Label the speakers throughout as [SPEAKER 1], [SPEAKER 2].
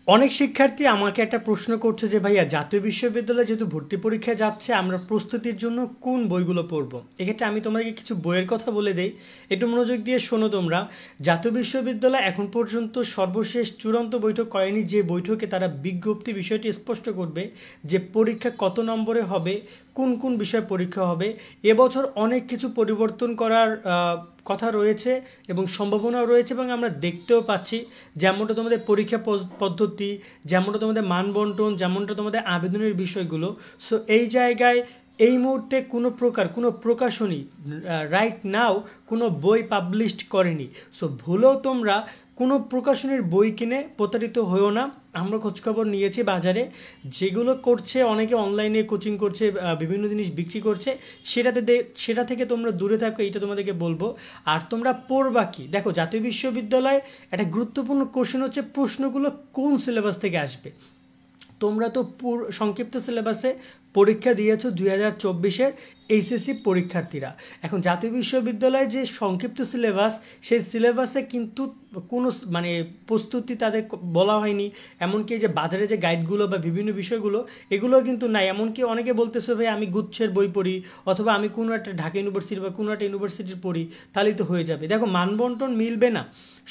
[SPEAKER 1] অনেক শিক্ষার্থী আমাকে একটা প্রশ্ন করছে যে ভাইয়া জাতীয় বিশ্ববিদ্যালয়ে যেহেতু ভর্তি পরীক্ষা যাচ্ছে আমরা প্রস্তুতির জন্য কোন বইগুলো পড়বো। এক্ষেত্রে আমি তোমাকে কিছু বইয়ের কথা বলে দেই, একটু মনোযোগ দিয়ে শোনো তোমরা। জাতীয় বিশ্ববিদ্যালয় এখন পর্যন্ত সর্বশেষ চূড়ান্ত বৈঠক করেনি, যে বৈঠকে তারা বিজ্ঞপ্তি বিষয়টি স্পষ্ট করবে যে পরীক্ষা কত নম্বরে হবে, কোন কোন বিষয়ে পরীক্ষা হবে। এবছর অনেক কিছু পরিবর্তন করার কথা রয়েছে এবং সম্ভাবনাও রয়েছে, এবং আমরা দেখতেও পাচ্ছি যেমনটা তোমাদের পরীক্ষা পদ্ধতি, যেমনটা তোমাদের মানবন্টন, যেমনটা তোমাদের আবেদনের বিষয়গুলো। সো এই জায়গায় এই মুহূর্তে কোনো প্রকাশনী রাইট নাও কোনো বই পাবলিশড করেনি। সো ভুলেও তোমরা কোনো প্রকাশনীর বই কিনে প্রতারিত হয়েও না। আমরা খোঁজখবর নিয়েছি বাজারে যেগুলো করছে, অনেকে অনলাইনে কোচিং করছে, বিভিন্ন জিনিস বিক্রি করছে, সেটা থেকে তোমরা দূরে থাকো, এইটা তোমাদেরকে বলবো। আর তোমরা পড়বা কি, দেখো জাতীয় বিশ্ববিদ্যালয় একটা গুরুত্বপূর্ণ কোশ্চেন হচ্ছে প্রশ্নগুলো কোন সিলেবাস থেকে আসবে। তোমরা তো সংক্ষিপ্ত সিলেবাসে পরীক্ষা দিয়েছো 2024-এর এইচএসসি পরীক্ষার্থীরা। এখন জাতীয় বিশ্ববিদ্যালয়ে যে সংক্ষিপ্ত সিলেবাস, সেই সিলেবাসে কিন্তু কোনো প্রস্তুতি তাদের বলা হয়নি। এমনকি যে বাজারে যে গাইডগুলো বা বিভিন্ন বিষয়গুলো, এগুলো কিন্তু নাই। এমনকি অনেকে বলতেছে ভাই আমি গুচ্ছের বই পড়ি, অথবা আমি কোনো একটা ঢাকা ইউনিভার্সিটি বা কোনো একটা ইউনিভার্সিটির পড়ি, তাহলেই তো হয়ে যাবে। দেখো মানবন্টন মিলবে না,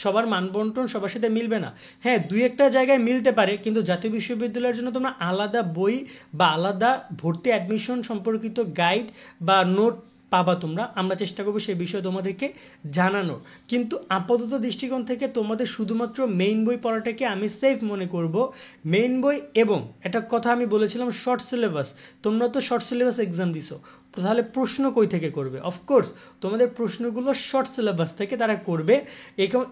[SPEAKER 1] সবার মানবন্টন সবার সাথে মিলবে না। হ্যাঁ, দুই একটা জায়গায় মিলতে পারে, কিন্তু জাতীয় বিশ্ববিদ্যালয়ের জন্য তোমরা আলাদা বই বা আলাদা ভর্তি অ্যাডমিশন সম্পর্কিত গাইড বা নোট পাবা তোমরা। আমরা চেষ্টা করবো সেই বিষয়ে তোমাদেরকে জানানোর। কিন্তু আপাতত দৃষ্টিকোণ থেকে তোমাদের শুধুমাত্র মেইন বই পড়াটাকে আমি সেফ মনে করব। মেইন বই, এবং একটা কথা আমি বলেছিলাম শর্ট সিলেবাস। তোমরা তো শর্ট সিলেবাস এক্সাম দিছো, তাহলে প্রশ্ন কই থেকে করবে? অফকোর্স তোমাদের প্রশ্নগুলো শর্ট সিলেবাস থেকে তারা করবে।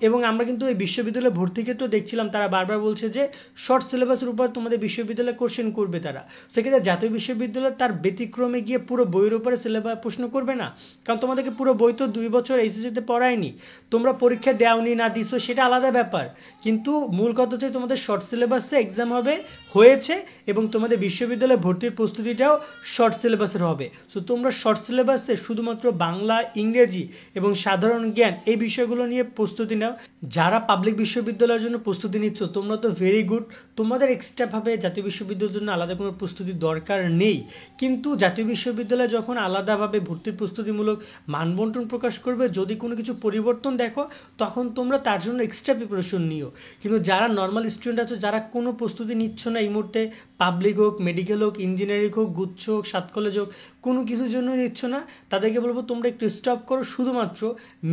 [SPEAKER 1] এবং আমরা কিন্তু এই বিশ্ববিদ্যালয়ে ভর্তি ক্ষেত্রেও দেখছিলাম তারা বারবার বলছে যে শর্ট সিলেবাসের উপর তোমাদের বিশ্ববিদ্যালয়ে কোশ্চেন করবে তারা। সেক্ষেত্রে জাতীয় বিশ্ববিদ্যালয় তার ব্যতিক্রমে গিয়ে পুরো বইয়ের উপরে সিলেবাস প্রশ্ন করবে না, কারণ তোমাদেরকে পুরো বই তো 2 বছর এইচএসসিতে পড়ায়নি। তোমরা পরীক্ষা দেওনি না দিছো সেটা আলাদা ব্যাপার, কিন্তু মূল কথা হচ্ছে তোমাদের শর্ট সিলেবাসে এক্সাম হয়েছে, এবং তোমাদের বিশ্ববিদ্যালয়ে ভর্তির প্রস্তুতিটাও শর্ট সিলেবাসের হবে। সো তোমরা শর্ট সিলেবাসে শুধুমাত্র বাংলা, ইংরেজি এবং সাধারণ জ্ঞান এই বিষয়গুলো নিয়ে প্রস্তুতি নাও। যারা পাবলিক বিশ্ববিদ্যালয়ের জন্য প্রস্তুতি নিচ্ছ তোমরা তো ভেরি গুড, তোমাদের এক্সট্রাভাবে জাতীয় বিশ্ববিদ্যালয়ের জন্য আলাদা কোনো প্রস্তুতির দরকার নেই। কিন্তু জাতীয় বিশ্ববিদ্যালয় যখন আলাদাভাবে ভর্তির প্রস্তুতিমূলক মানবন্টন প্রকাশ করবে, যদি কোনো কিছু পরিবর্তন দেখো তখন তোমরা তার জন্য এক্সট্রা প্রিপারেশন নিও। কিন্তু যারা নর্মাল স্টুডেন্ট আছো, যারা কোনো প্রস্তুতি নিচ্ছ না এই মুহূর্তে, পাবলিক হোক, মেডিকেল হোক, ইঞ্জিনিয়ারিং হোক, গুচ্ছ হোক, সাত কলেজ হোক, কোনো কিছুর জন্য নিচ্ছ না, তাদেরকে বলবো তোমরা একটু স্টপ করো, শুধুমাত্র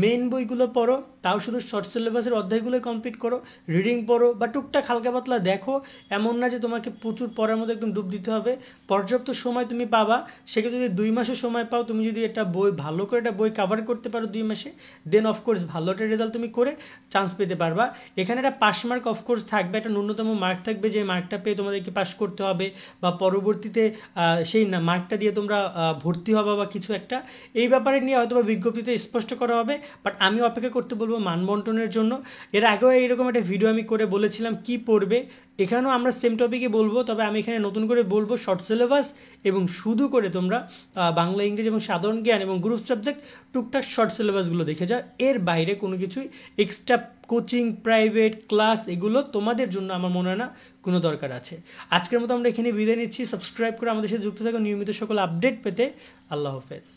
[SPEAKER 1] মেইন বইগুলো পড়ো, তাও শুধু শর্ট সিলেবাসের অধ্যায়গুলো কমপ্লিট করো, রিডিং পড়ো বা টুকটাক হালকা পাতলা দেখো। এমন না যে তোমাকে প্রচুর পড়ার মধ্যে একদম ডুব দিতে হবে। পর্যাপ্ত সময় তুমি পাবা, সেক্ষেত্রে যদি 2 মাসের সময় পাও, তুমি যদি একটা বই ভালো করে একটা বই কভার করতে পারো 2 মাসে, দেন অফকোর্স ভালো একটা রেজাল্ট তুমি করে চান্স পেতে পারবা। এখানে একটা পাস মার্ক অফকোর্স থাকবে, একটা ন্যূনতম মার্ক থাকবে, যে মার্কটা পেয়ে তোমাদেরকে পাস করতে হবে, বা পরবর্তীতে সেই মার্কটা দিয়ে তোমরা ভর্তি হবা বা কিছু একটা, এই ব্যাপারে নিয়ে হয়তো বা বিজ্ঞপ্তিতে স্পষ্ট করা হবে। বাট আমি অপেক্ষা করতে বলবো মানবন্টনের জন্য। এর আগেও এইরকম একটা ভিডিও আমি করে বলেছিলাম কি পড়বে, এখানেও আমরা সেম টপিকে বলবো, তবে আমি এখানে নতুন করে বলবো শর্ট সিলেবাস, এবং শুধু করে তোমরা বাংলা, ইংরেজি এবং সাধারণ জ্ঞান এবং গ্রুপ সাবজেক্ট টুকটাক শর্ট সিলেবাসগুলো দেখে যাও। এর বাইরে কোনো কিছুই এক্সট্রা কোচিং, প্রাইভেট ক্লাস এগুলো তোমাদের জন্য আমার মনে হয় না কোনো দরকার আছে। আজকের মতো আমরা এখানে বিদায় নিচ্ছি। সাবস্ক্রাইব করে আমাদের সাথে যুক্ত থাকো নিয়মিত সকল আপডেট পেতে। আল্লাহ হাফেজ।